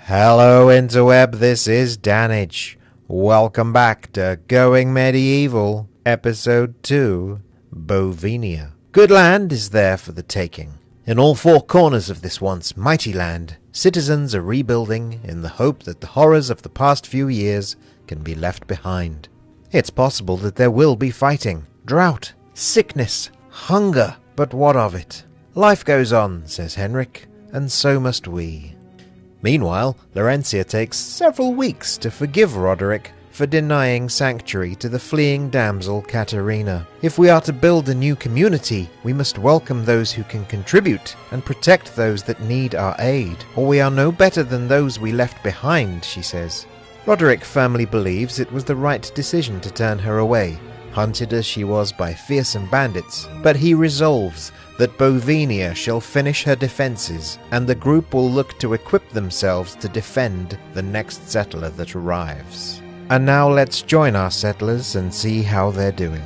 Hello interweb, this is Dannage. Welcome back to Going Medieval, Episode 2, Bovinia. Good land is there for the taking. In all four corners of this once mighty land, citizens are rebuilding in the hope that the horrors of the past few years can be left behind. It's possible that there will be fighting, drought, sickness, hunger, but what of it? Life goes on, says Henrik, and so must we. Meanwhile, Laurentia takes several weeks to forgive Roderick for denying sanctuary to the fleeing damsel Katerina. If we are to build a new community, we must welcome those who can contribute and protect those that need our aid, or we are no better than those we left behind, she says. Roderick firmly believes it was the right decision to turn her away, hunted as she was by fearsome bandits, but he resolves that Bovinia shall finish her defences, and the group will look to equip themselves to defend the next settler that arrives. And now let's join our settlers and see how they're doing.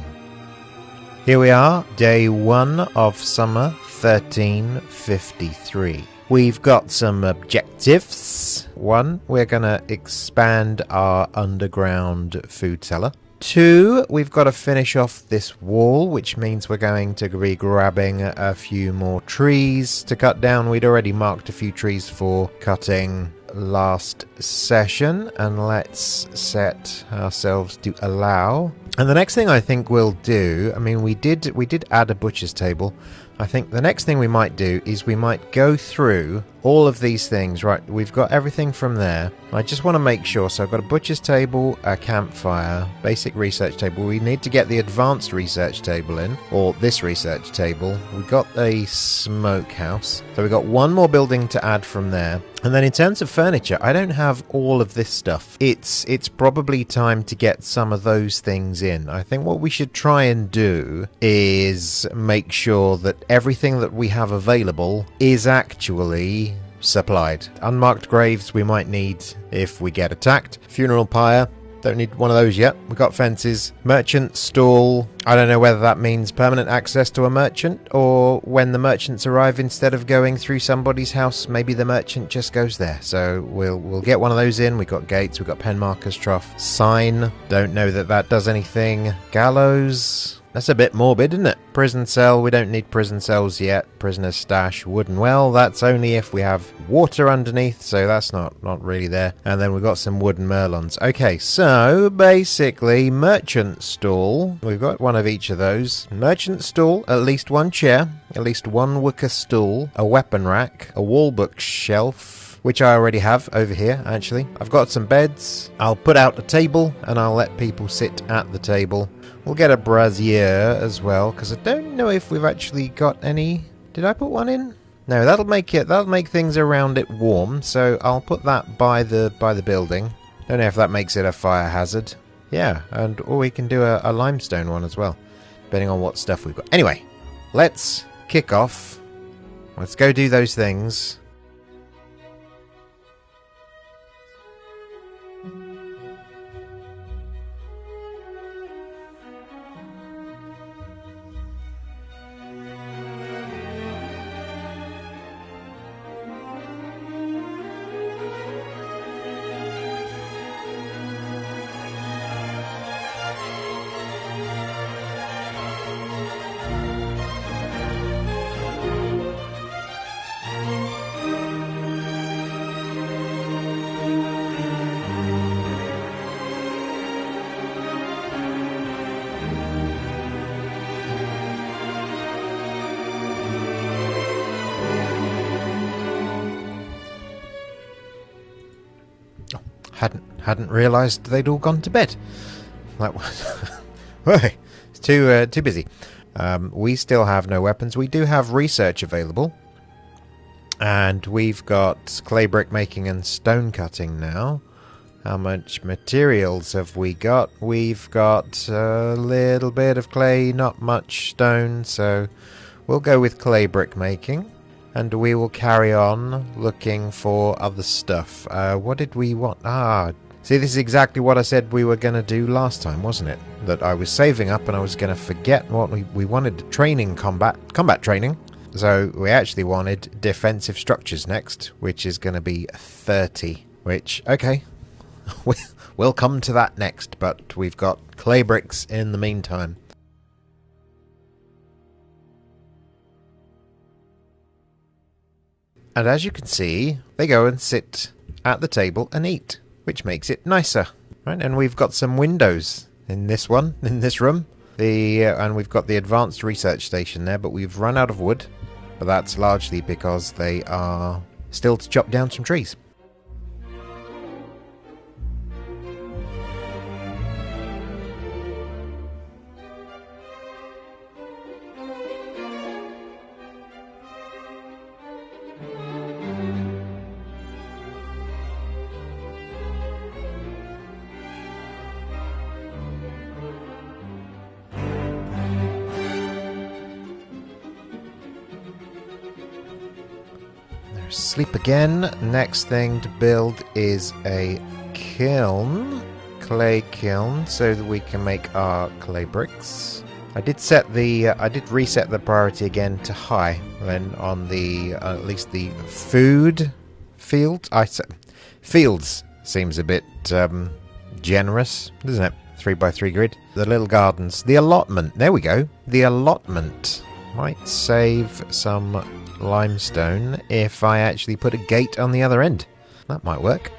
Here we are, day 1 of summer 1353. We've got some objectives. 1, we're going to expand our underground food cellar. 2, we've got to finish off this wall, which means we're going to be grabbing a few more trees to cut down. We'd already marked a few trees for cutting last session, and let's set ourselves to allow. And the next thing I think we'll do, we did add a butcher's table. I think the next thing we might do is we might go through all of these things. Right, we've got everything from there. I just want to make sure. So I've got a butcher's table, a campfire, basic research table. We need to get the advanced research table in, or this research table. We got a smokehouse. So we've got one more building to add from there. And then in terms of furniture, I don't have all of this stuff. It's probably time to get some of those things in. I think what we should try and do is make sure that everything that we have available is actually supplied. Unmarked graves we might need if we get attacked. Funeral pyre. Don't need one of those yet. We've got fences. Merchant stall. I don't know whether that means permanent access to a merchant, or when the merchants arrive, instead of going through somebody's house, maybe the merchant just goes there. So we'll get one of those in. We've got gates. We've got pen markers, trough. Sign. Don't know that does anything. Gallows. That's a bit morbid, isn't it? Prison cell, we don't need prison cells yet. Prisoner's stash, wooden well, that's only if we have water underneath, so that's not really there. And then we've got some wooden merlons. Okay, so basically, merchant stall. We've got one of each of those. Merchant stall, at least one chair, at least one wicker stool, a weapon rack, a wall bookshelf, which I already have over here, actually. I've got some beds. I'll put out a table, and I'll let people sit at the table. We'll get a brazier as well, because I don't know if we've actually got any. Did I put one in? No, that'll make things around it warm, so I'll put that by the building. Don't know if that makes it a fire hazard. Yeah, or we can do a limestone one as well, depending on what stuff we've got. Anyway, let's kick off. Let's go do those things. Hadn't realised they'd all gone to bed. That was it's too busy. We still have no weapons. We do have research available, and we've got clay brick making and stone cutting now. How much materials have we got? We've got a little bit of clay, not much stone, so we'll go with clay brick making. And we will carry on looking for other stuff. What did we want? See, this is exactly what I said we were going to do last time, wasn't it? That I was saving up and I was going to forget what we wanted. Training, combat training. So we actually wanted defensive structures next, which is going to be 30. Which, okay, we'll come to that next, but we've got clay bricks in the meantime. And as you can see, they go and sit at the table and eat, which makes it nicer. Right, and we've got some windows in this one, in this room. And we've got the advanced research station there, but we've run out of wood. But that's largely because they are still to chop down some trees. Sleep again. Next thing to build is a kiln, clay kiln, so that we can make our clay bricks. I did reset the priority again to high. Then on the at least the food field, fields seems a bit generous, doesn't it? 3x3 grid. The little gardens, the allotment. There we go. The allotment might save some limestone if I actually put a gate on the other end. That might work.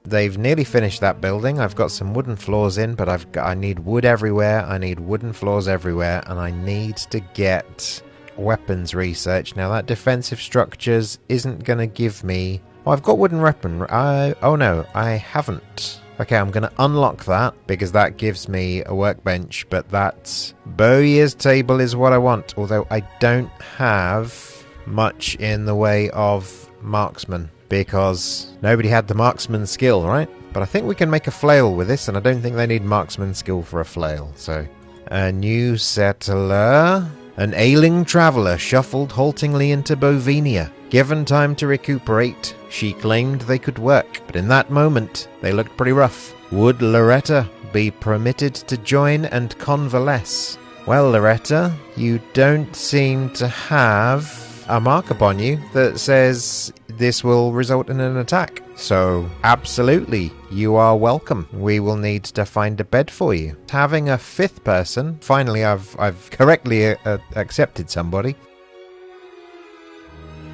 They've nearly finished that building. I've got some wooden floors in, but I need wood everywhere. I need wooden floors everywhere, and I need to get weapons research. Now that defensive structures isn't going to give me... Oh, I've got wooden weapon. Oh no, I haven't. Okay, I'm going to unlock that because that gives me a workbench, but that Bowier's table is what I want, although I don't have much in the way of marksman because nobody had the marksman skill, right? But I think we can make a flail with this, and I don't think they need marksman skill for a flail, so... A new settler... An ailing traveller shuffled haltingly into Bovinia. Given time to recuperate, she claimed they could work, but in that moment, they looked pretty rough. Would Loretta be permitted to join and convalesce? Well, Loretta, you don't seem to have a mark upon you that says this will result in an attack. So, absolutely, you are welcome. We will need to find a bed for you. Having a fifth person, finally I've correctly accepted somebody.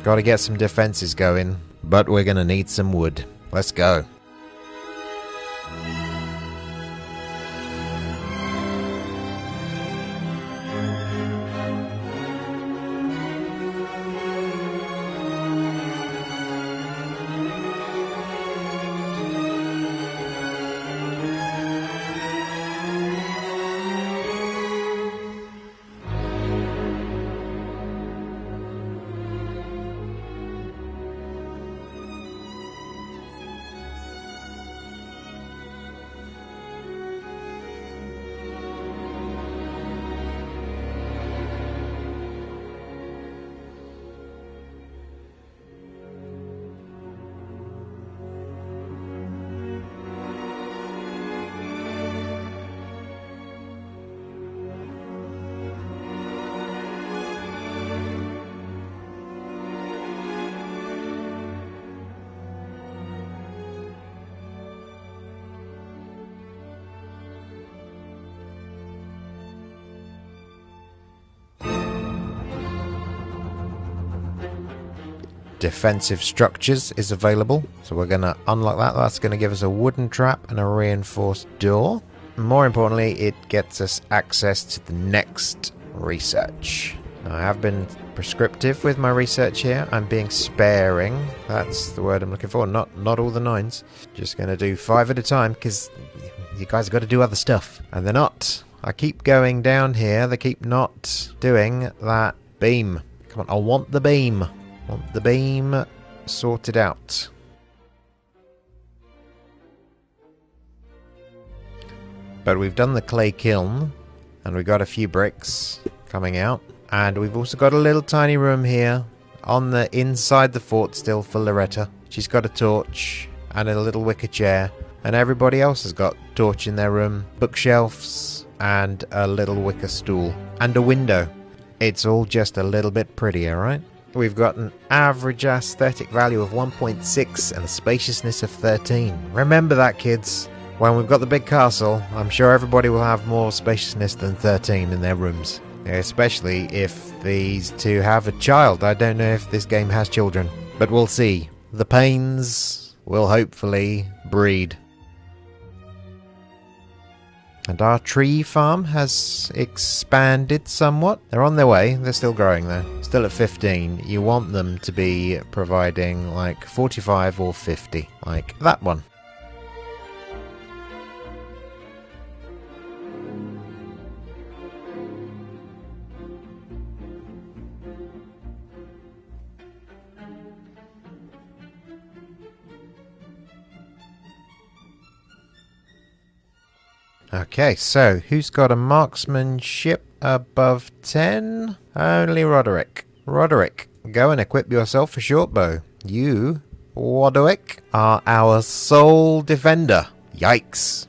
Gotta get some defenses going, but we're gonna need some wood. Let's go. Defensive structures is available, so we're going to unlock that. That's going to give us a wooden trap and a reinforced door. More importantly, it gets us access to the next research. Now, I have been prescriptive with my research here. I'm being sparing. That's the word I'm looking for. Not all the 9s. Just going to do 5 at a time because you guys have got to do other stuff. And they're not. I keep going down here. They keep not doing that beam. Come on, I want the beam. Want the beam sorted out. But we've done the clay kiln, and we've got a few bricks coming out. And we've also got a little tiny room here on the inside the fort still for Loretta. She's got a torch and a little wicker chair. And everybody else has got a torch in their room, bookshelves, and a little wicker stool. And a window. It's all just a little bit prettier, right? we've got an average aesthetic value of 1.6 and a spaciousness of 13. Remember that, kids. When we've got the big castle, I'm sure everybody will have more spaciousness than 13 in their rooms. Especially if these two have a child. I don't know if this game has children, but we'll see. The Pains will hopefully breed. And our tree farm has expanded somewhat. They're on their way. They're still growing though. Still at 15. You want them to be providing like 45 or 50. Like that one. Okay, so who's got a marksmanship above 10? Only Roderick. Roderick, go and equip yourself a short bow. You, Roderick, are our sole defender. Yikes.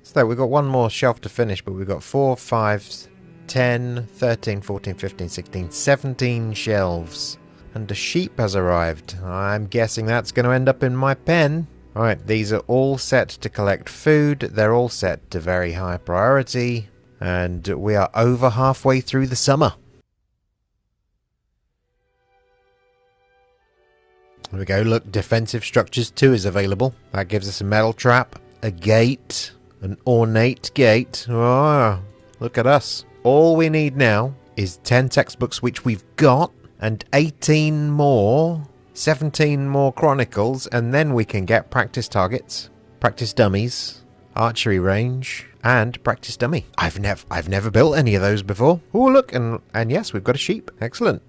So we've got one more shelf to finish, but we've got 4, 5, 10, 13, 14, 15, 16, 17 shelves. And a sheep has arrived. I'm guessing that's going to end up in my pen. Alright, these are all set to collect food. They're all set to very high priority. And we are over halfway through the summer. There we go. Look, defensive structures 2 is available. That gives us a metal trap, a gate, an ornate gate. Oh, look at us. All we need now is 10 textbooks, which we've got, and 18 more, 17 more chronicles, and then we can get practice targets, practice dummies, archery range, and practice dummy. I've never built any of those before. Oh, look, and yes, we've got a sheep. Excellent.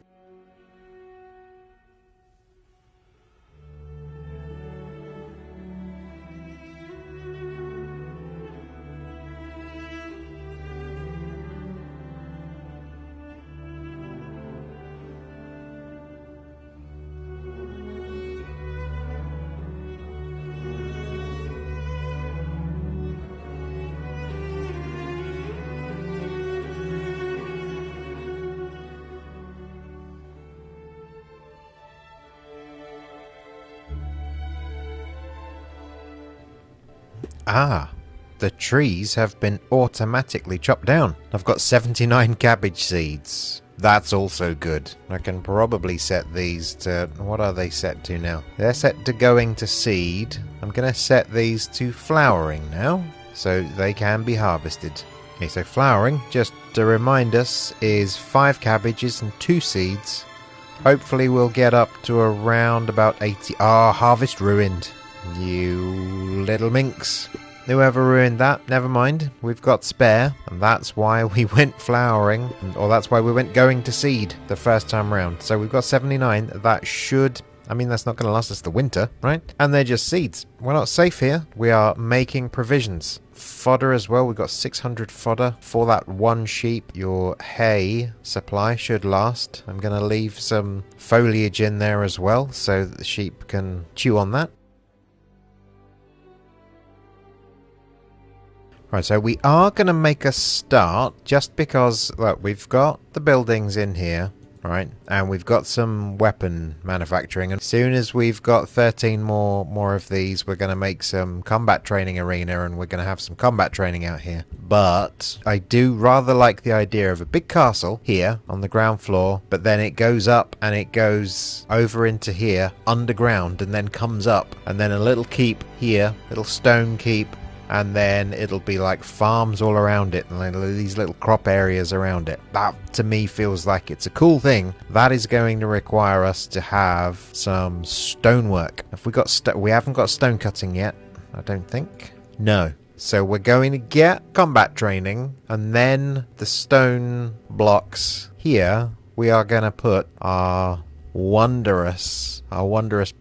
Ah, the trees have been automatically chopped down. I've got 79 cabbage seeds. That's also good. I can probably set these to... What are they set to now? They're set to going to seed. I'm going to set these to flowering now, so they can be harvested. Okay, so flowering, just to remind us, is 5 cabbages and 2 seeds. Hopefully we'll get up to around about 80... Ah, harvest ruined. You little minx. Whoever ruined that, never mind. We've got spare, and that's why we went flowering, or that's why we went going to seed the first time round. So we've got 79. That should... I mean, that's not going to last us the winter, right? And they're just seeds. We're not safe here. We are making provisions. Fodder as well. We've got 600 fodder for that one sheep. Your hay supply should last. I'm going to leave some foliage in there as well, so the sheep can chew on that. Right, so we are going to make a start just because, look, we've got the buildings in here, right? And we've got some weapon manufacturing. And as soon as we've got 13 more of these, we're going to make some combat training arena and we're going to have some combat training out here. But I do rather like the idea of a big castle here on the ground floor, but then it goes up and it goes over into here underground and then comes up, and then a little keep here, little stone keep. And then it'll be like farms all around it, and these little crop areas around it. That, to me, feels like it's a cool thing. That is going to require us to have some stonework. If we got we haven't got stone cutting yet, I don't think. No. So we're going to get combat training, and then the stone blocks here, we are going to put our wondrous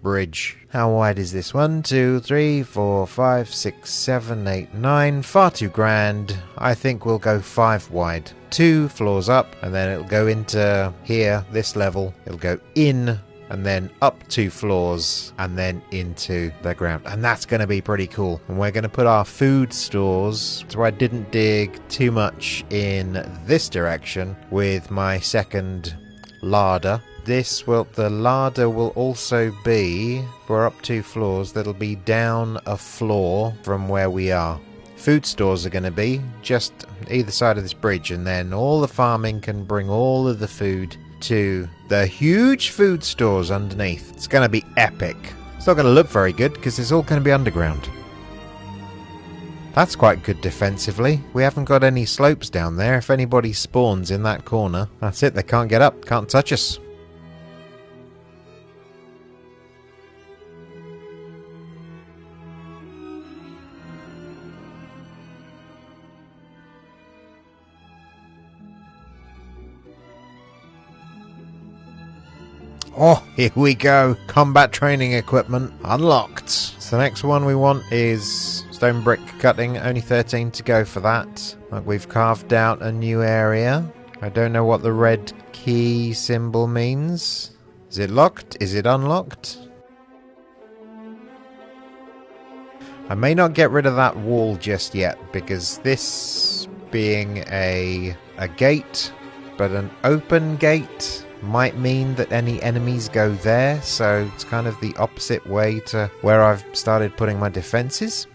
bridge. How wide is this? 1, 2, 3, 4, 5, 6, 7, 8, 9. Far too grand. I think we'll go 5 wide. 2 floors up, and then it'll go into here, this level. It'll go in and then up 2 floors, and then into the ground. And that's going to be pretty cool. And we're going to put our food stores, so I didn't dig too much in this direction with my second larder. The larder will also be, for up 2 floors, that'll be down a floor from where we are. Food stores are going to be just either side of this bridge, and then all the farming can bring all of the food to the huge food stores underneath. It's going to be epic. It's not going to look very good because it's all going to be underground. That's quite good defensively. We haven't got any slopes down there. If anybody spawns in that corner, that's it. They can't get up, can't touch us. Oh, here we go. Combat training equipment unlocked. So the next one we want is stone brick cutting. Only 13 to go for that. Look, we've carved out a new area. I don't know what the red key symbol means. Is it locked? Is it unlocked? I may not get rid of that wall just yet, because this being a gate, but an open gate, might mean that any enemies go there, so it's kind of the opposite way to where I've started putting my defenses.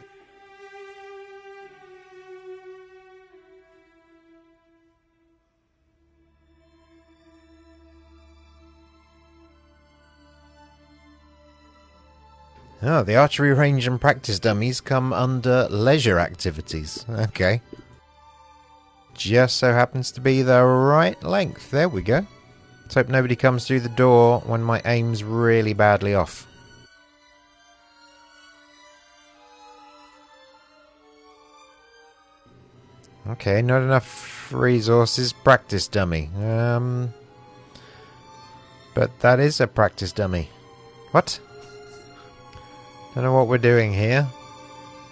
Oh, the archery range and practice dummies come under leisure activities. Okay. Just so happens to be the right length. There we go. Let's hope nobody comes through the door when my aim's really badly off. Okay, not enough resources. Practice dummy. But that is a practice dummy. What? Don't know what we're doing here.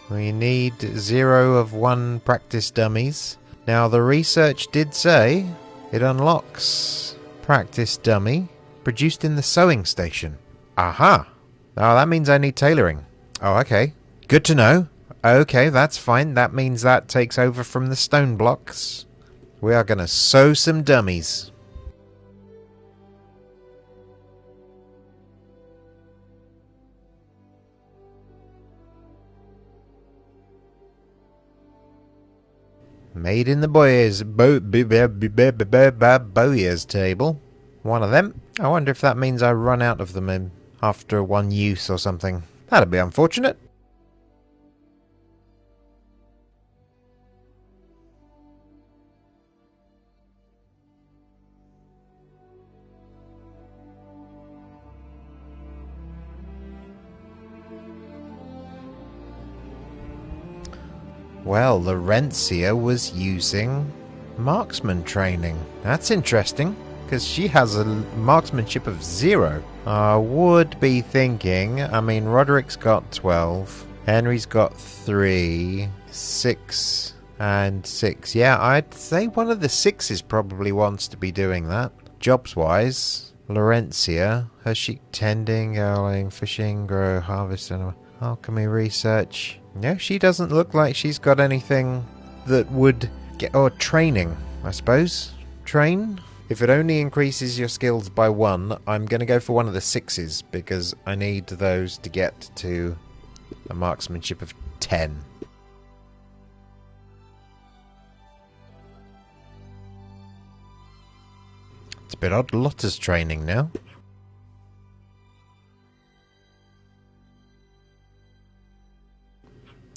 We need 0 of 1 practice dummies. Now the research did say it unlocks practice dummy produced in the sewing station. Aha! Oh, that means I need tailoring. Oh, okay. Good to know. Okay, that's fine. That means that takes over from the stone blocks. We are going to sew some dummies. Made in the Bowyer's table. One of them. I wonder if that means I run out of them after one use or something. That'd be unfortunate. Well, Laurentia was using marksman training. That's interesting, because she has a marksmanship of 0. I would be thinking, I mean, Roderick's got 12, Henry's got 3, 6, and 6. Yeah, I'd say one of the 6s probably wants to be doing that. Jobs-wise, Laurentia, her sheep tending, garling, fishing, grow, harvest, and alchemy research. No, she doesn't look like she's got anything that would get... Or training, I suppose. Train? If it only increases your skills by 1, I'm going to go for one of the 6s, because I need those to get to a marksmanship of 10. It's a bit odd. Lotta's training now.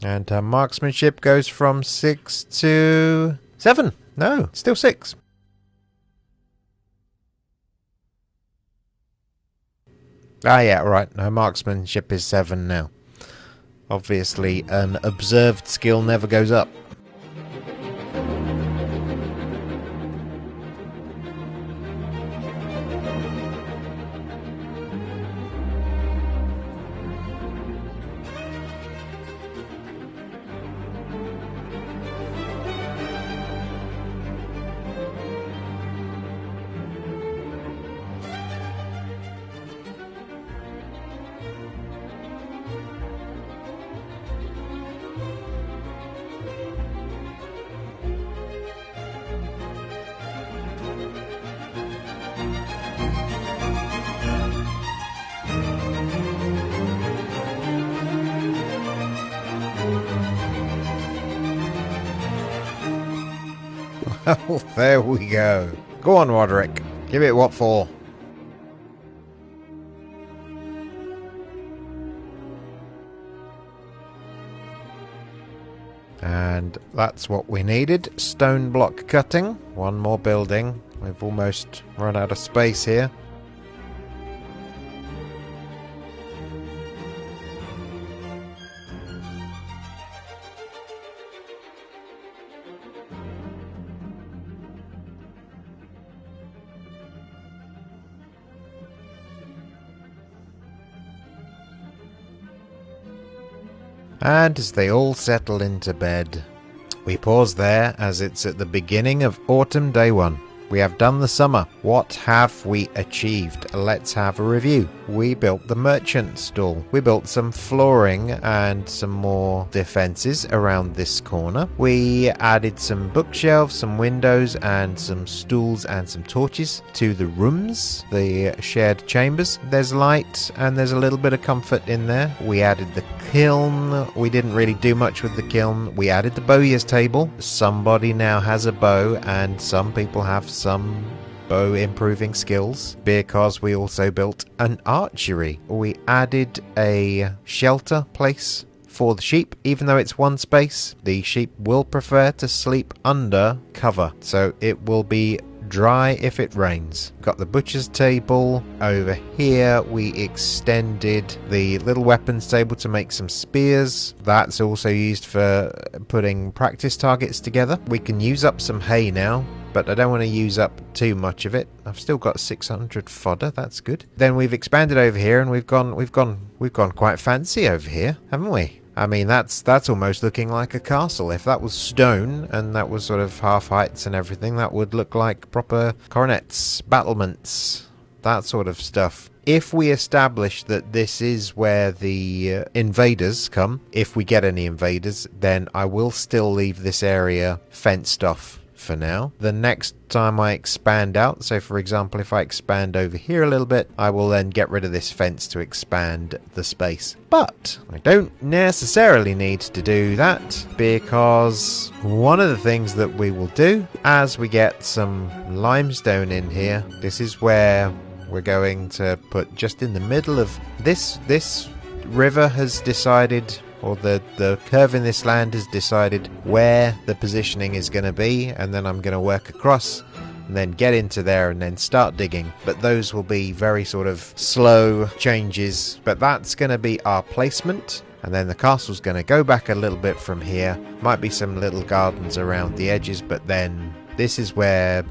And her marksmanship goes from 6 to 7. No, still 6. Ah, yeah, right. Her marksmanship is 7 now. Obviously, an observed skill never goes up. Oh, there we go. Go on, Roderick. Give it what for. And that's what we needed. Stone block cutting. One more building. We've almost run out of space here. And as they all settle into bed, we pause there as it's at the beginning of autumn day 1. We have done the summer. What have we achieved? Let's have a review. We built the merchant stall. We built some flooring and some more defenses around this corner. We added some bookshelves, some windows, and some stools and some torches to the rooms, the shared chambers. There's light and there's a little bit of comfort in there. We added the kiln. We didn't really do much with the kiln. We added the bowyer's table. Somebody now has a bow, and some people have some bow improving skills because we also built an archery. We added a shelter place for the sheep. Even though it's one space, the sheep will prefer to sleep under cover, so it will be dry if it rains. Got the butcher's table over here. We extended the little weapons table to make some spears. That's also used for putting practice targets together. We can use up some hay now, but I don't want to use up too much of it. I've still got 600 fodder. That's good. Then we've expanded over here, and we've gone quite fancy over here, haven't we? I mean, that's almost looking like a castle. If that was stone and that was sort of half heights and everything, that would look like proper coronets, battlements, that sort of stuff. If we establish that this is where the invaders come, if we get any invaders, then I will still leave this area fenced off for now. The next time I expand out, so for example if I expand over here a little bit, I will then get rid of this fence to expand the space. But I don't necessarily need to do that, because one of the things that we will do as we get some limestone in here, this is where we're going to put just in the middle of this river has decided, or the curve in this land has decided where the positioning is going to be, and then I'm going to work across and then get into there and then start digging. But those will be very sort of slow changes, but that's going to be our placement. And then the castle's going to go back a little bit from here. Might be some little gardens around the edges, but then this is where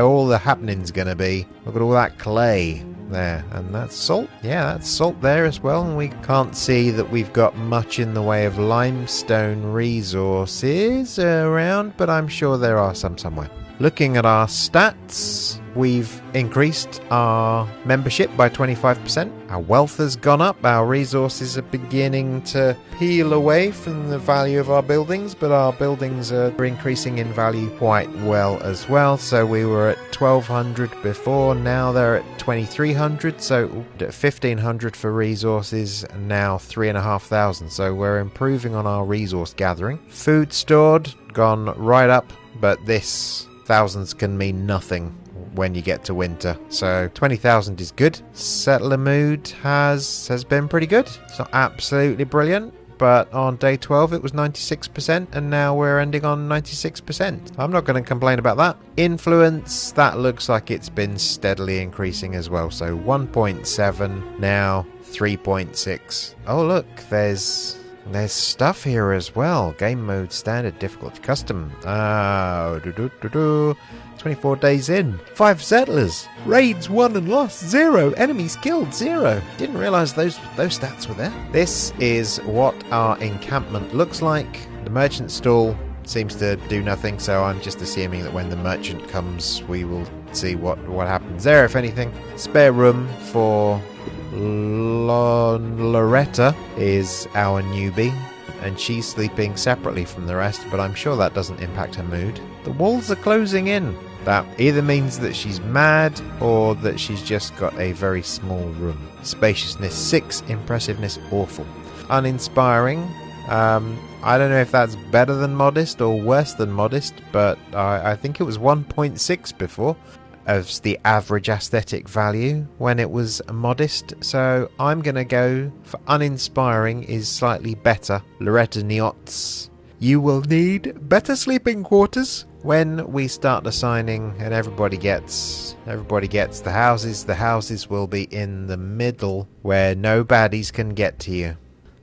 all the happening's going to be. Look at all that clay there, and that's salt. Yeah, that's salt there as well, and we can't see that we've got much in the way of limestone resources around, but I'm sure there are some somewhere. Looking at our stats, we've increased our membership by 25%. Our wealth has gone up. Our resources are beginning to peel away from the value of our buildings, but our buildings are increasing in value quite well as well. So we were at 1,200 before, now they're at 2,300, so 1,500 for resources, and now 3,500. So we're improving on our resource gathering. Food stored, gone right up, but this thousands can mean nothing when you get to winter. So 20,000 is good. Settler mood has been pretty good. It's not absolutely brilliant, but on day 12 it was 96%, and now we're ending on 96%. I'm not going to complain about that. Influence, that looks like it's been steadily increasing as well. So 1.7, now 3.6. Oh look, there's stuff here as well. Game mode, standard, difficulty, custom. 24 days in. 5 settlers. Raids 1 and lost 0. Enemies killed 0. Didn't realise those stats were there. This is what our encampment looks like. The merchant stall seems to do nothing, so I'm just assuming that when the merchant comes we will see what happens there, if anything. Spare room for Loretta is our newbie, and she's sleeping separately from the rest, but I'm sure that doesn't impact her mood. The walls are closing in. That either means that she's mad or that she's just got a very small room. Spaciousness 6, impressiveness awful. Uninspiring I don't know if that's better than modest or worse than modest, but I think it was 1.6 before as the average aesthetic value when it was modest, so I'm going to go for uninspiring is slightly better. Loretta Niots. You will need better sleeping quarters when we start assigning and everybody gets the houses. The houses will be in the middle where no baddies can get to you.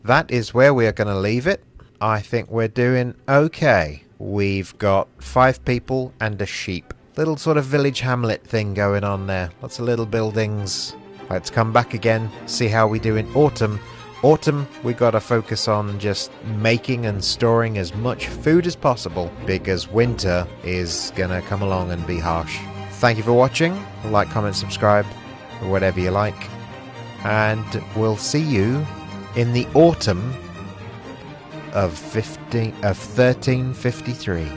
That is where we are going to leave it. I think we're doing okay. We've got 5 people and a sheep. Little sort of village hamlet thing going on there. Lots of little buildings. Let's come back again, see how we do in autumn. Autumn, we got to focus on just making and storing as much food as possible because winter is going to come along and be harsh. Thank you for watching. Like, comment, subscribe, or whatever you like. And we'll see you in the autumn of 1353.